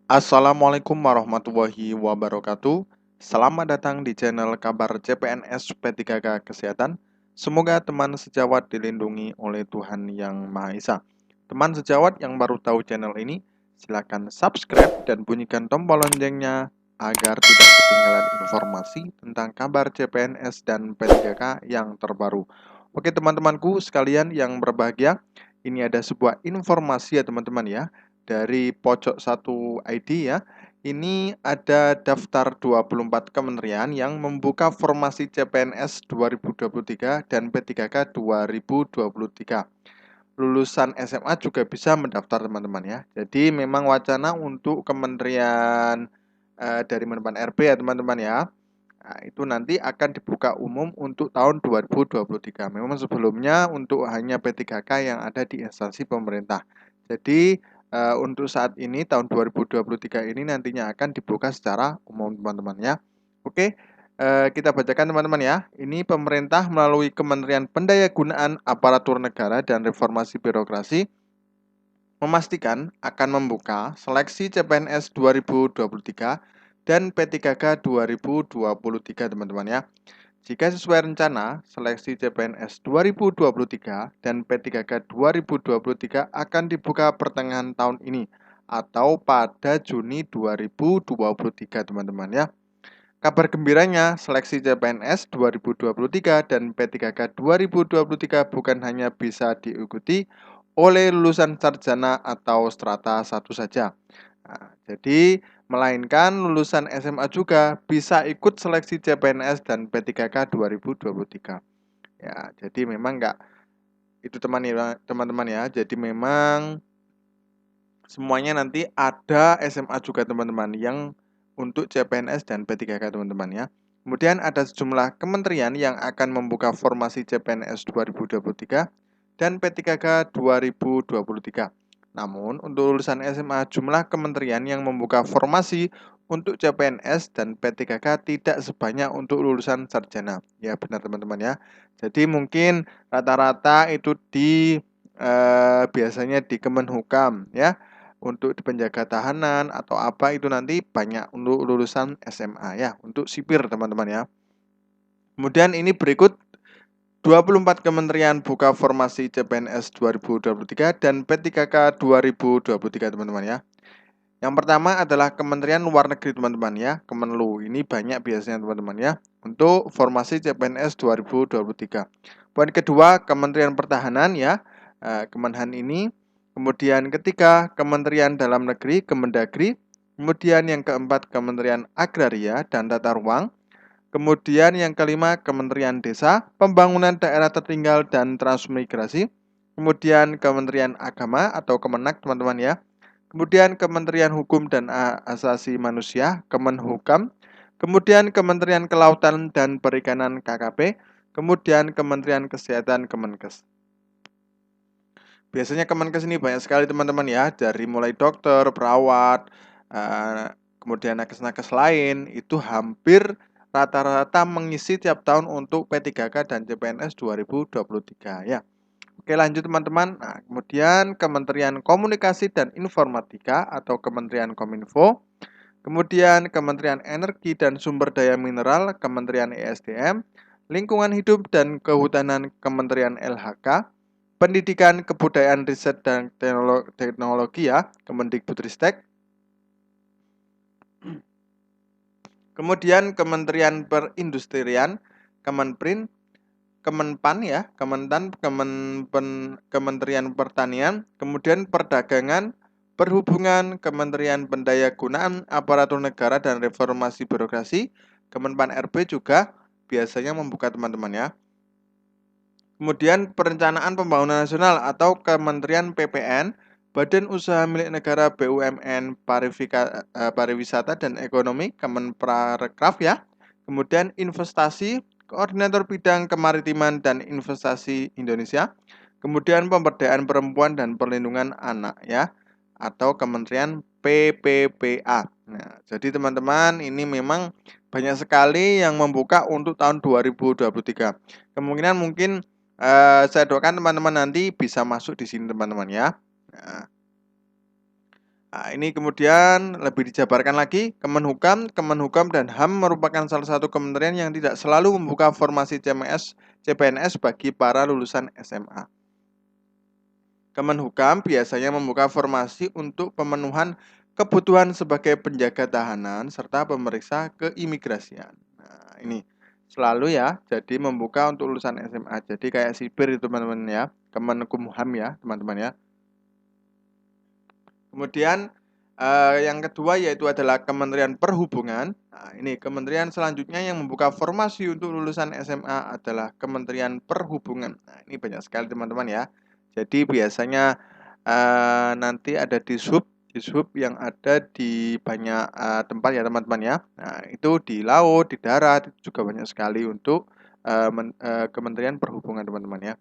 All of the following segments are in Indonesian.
Assalamualaikum warahmatullahi wabarakatuh. Selamat datang di channel kabar CPNS P3K Kesehatan. Semoga teman sejawat dilindungi oleh Tuhan Yang Maha Esa. Teman sejawat yang baru tahu channel ini, silakan subscribe dan bunyikan tombol loncengnya agar tidak ketinggalan informasi tentang kabar CPNS dan P3K yang terbaru. Oke teman-temanku sekalian yang berbahagia, ini ada sebuah informasi ya teman-teman ya, dari pojok 1 ID ya. Ini ada daftar 24 kementerian yang membuka formasi CPNS 2023 dan P3K 2023. Lulusan SMA juga bisa mendaftar teman-teman ya. Jadi memang wacana untuk kementerian dari Menpan RB ya teman-teman ya. Nah, itu nanti akan dibuka umum untuk tahun 2023. Memang sebelumnya untuk hanya P3K yang ada di instansi pemerintah. Jadi untuk saat ini tahun 2023 ini nantinya akan dibuka secara umum teman-teman ya. Oke, kita bacakan teman-teman ya. Ini pemerintah melalui Kementerian Pendayagunaan Aparatur Negara dan Reformasi Birokrasi memastikan akan membuka seleksi CPNS 2023 dan P3K 2023 teman-teman ya. Jika sesuai rencana, seleksi CPNS 2023 dan P3K 2023 akan dibuka pertengahan tahun ini atau pada Juni 2023 teman-teman ya. Kabar gembiranya, seleksi CPNS 2023 dan P3K 2023 bukan hanya bisa diikuti oleh lulusan sarjana atau strata 1 saja. Nah, jadi melainkan lulusan SMA juga bisa ikut seleksi CPNS dan P3K 2023. Ya, jadi memang enggak itu teman-teman ya. Jadi memang semuanya nanti ada SMA juga teman-teman yang untuk CPNS dan P3K teman-teman ya. Kemudian ada sejumlah kementerian yang akan membuka formasi CPNS 2023 dan P3K 2023. Namun, untuk lulusan SMA, jumlah kementerian yang membuka formasi untuk CPNS dan P3K tidak sebanyak untuk lulusan sarjana. Ya, benar teman-teman ya. Jadi mungkin rata-rata itu biasanya di Kemenhukam ya. Untuk di penjaga tahanan atau apa itu nanti banyak untuk lulusan SMA ya, untuk sipir teman-teman ya. Kemudian ini berikut 24 kementerian buka formasi CPNS 2023 dan P3K 2023 teman-teman ya. Yang pertama adalah Kementerian Luar Negeri teman-teman ya, Kemenlu. Ini banyak biasanya teman-teman ya, untuk formasi CPNS 2023. Poin kedua, Kementerian Pertahanan ya, Kemenhan ini. Kemudian ketiga, Kementerian Dalam Negeri, Kemendagri. Kemudian yang keempat, Kementerian Agraria dan Tata Ruang. Kemudian yang kelima, Kementerian Desa, Pembangunan Daerah Tertinggal dan Transmigrasi. Kemudian Kementerian Agama atau Kemenak teman-teman ya. Kemudian Kementerian Hukum dan Asasi Manusia, Kemenhukam. Kemudian Kementerian Kelautan dan Perikanan KKP. Kemudian Kementerian Kesehatan, Kemenkes. Biasanya Kemenkes ini banyak sekali teman-teman ya, dari mulai dokter, perawat, kemudian nakes-nakes lain, itu hampir rata-rata mengisi tiap tahun untuk P3K dan CPNS 2023 ya. Oke lanjut teman-teman. Nah, kemudian Kementerian Komunikasi dan Informatika atau Kementerian Kominfo. Kemudian Kementerian Energi dan Sumber Daya Mineral, Kementerian ESDM. Lingkungan Hidup dan Kehutanan, Kementerian LHK. Pendidikan, Kebudayaan, Riset, dan Teknologi ya, Kemendikbudristek. Kemudian Kementerian Perindustrian, Kemenprin, Kemenpan ya, Kementerian Pertanian, kemudian Perdagangan, Perhubungan, Kementerian Pendayagunaan Aparatur Negara dan Reformasi Birokrasi, Kemenpan RB juga biasanya membuka teman-teman ya. Kemudian Perencanaan Pembangunan Nasional atau Kementerian PPN, Badan Usaha Milik Negara BUMN Pariwisata dan Ekonomi, Kemenparekraf ya. Kemudian Investasi, Koordinator Bidang Kemaritiman dan Investasi Indonesia. Kemudian Pemberdayaan Perempuan dan Perlindungan Anak ya, atau Kementerian PPPA. Nah, jadi teman-teman ini memang banyak sekali yang membuka untuk tahun 2023. Kemungkinan mungkin saya doakan teman-teman nanti bisa masuk di sini teman-teman ya. Nah, Nah, ini kemudian lebih dijabarkan lagi, Kemenhukam dan HAM merupakan salah satu kementerian yang tidak selalu membuka formasi CPNS bagi para lulusan SMA. Kemenhukam biasanya membuka formasi untuk pemenuhan kebutuhan sebagai penjaga tahanan serta pemeriksa keimigrasian. Nah, ini selalu ya, jadi membuka untuk lulusan SMA. Jadi kayak sipir itu teman-teman ya, Kemenkumham ya, teman-teman ya. Kemudian yang kedua yaitu adalah Kementerian Perhubungan. Nah, ini kementerian selanjutnya yang membuka formasi untuk lulusan SMA adalah Kementerian Perhubungan. Nah, ini banyak sekali teman-teman ya. Jadi biasanya nanti ada di sub yang ada di banyak tempat ya teman-teman ya. Nah, itu di laut, di darat itu juga banyak sekali untuk Kementerian Perhubungan teman-teman ya.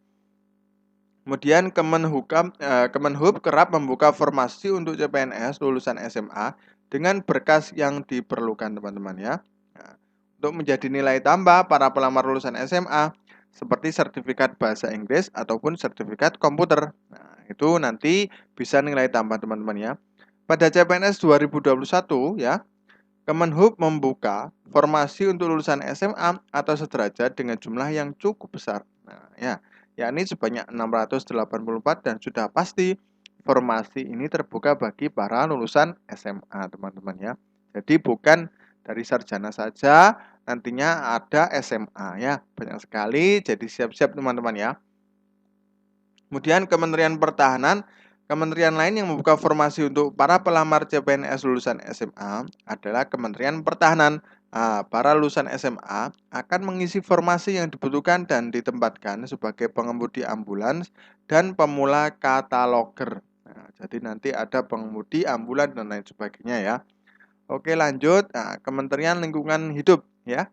Kemudian Kemenhub kerap membuka formasi untuk CPNS lulusan SMA dengan berkas yang diperlukan teman-teman ya. Nah, untuk menjadi nilai tambah para pelamar lulusan SMA seperti sertifikat bahasa Inggris ataupun sertifikat komputer. Nah, itu nanti bisa nilai tambah teman-teman ya. Pada CPNS 2021 ya, Kemenhub membuka formasi untuk lulusan SMA atau sederajat dengan jumlah yang cukup besar. Nah, ya, yakni sebanyak 684 dan sudah pasti formasi ini terbuka bagi para lulusan SMA, teman-teman ya. Jadi bukan dari sarjana saja, nantinya ada SMA ya. Banyak sekali, jadi siap-siap teman-teman ya. Kemudian Kementerian Pertahanan, kementerian lain yang membuka formasi untuk para pelamar CPNS lulusan SMA adalah Kementerian Pertahanan. Nah, para lulusan SMA akan mengisi formasi yang dibutuhkan dan ditempatkan sebagai pengemudi ambulans dan pemula kataloger. Nah, jadi nanti ada pengemudi ambulans dan lain sebagainya ya. Oke, lanjut. Nah, Kementerian Lingkungan Hidup ya.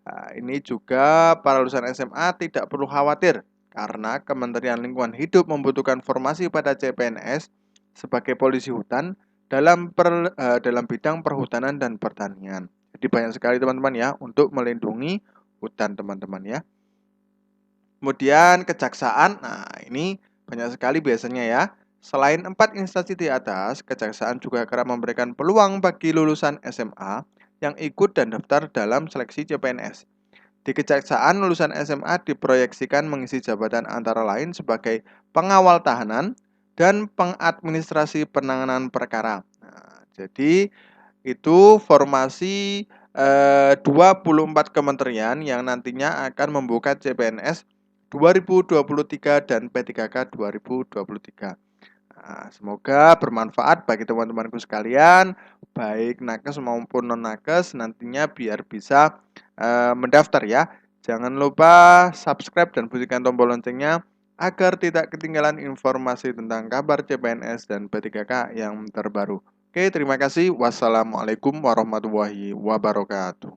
Nah, ini juga para lulusan SMA tidak perlu khawatir karena Kementerian Lingkungan Hidup membutuhkan formasi pada CPNS sebagai polisi hutan dalam bidang perhutanan dan pertanian. Jadi banyak sekali teman-teman ya untuk melindungi hutan teman-teman ya. Kemudian kejaksaan, nah ini banyak sekali biasanya ya. Selain 4 instansi di atas, kejaksaan juga kerap memberikan peluang bagi lulusan SMA yang ikut dan daftar dalam seleksi CPNS. Di kejaksaan, lulusan SMA diproyeksikan mengisi jabatan antara lain sebagai pengawal tahanan dan pengadministrasi penanganan perkara. Nah, jadi itu formasi 24 kementerian yang nantinya akan membuka CPNS 2023 dan P3K 2023. Nah, semoga bermanfaat bagi teman-temanku sekalian, baik nakes maupun non-nakes nantinya biar bisa mendaftar ya. Jangan lupa subscribe dan bunyikan tombol loncengnya agar tidak ketinggalan informasi tentang kabar CPNS dan P3K yang terbaru. Oke, terima kasih. Wassalamualaikum warahmatullahi wabarakatuh.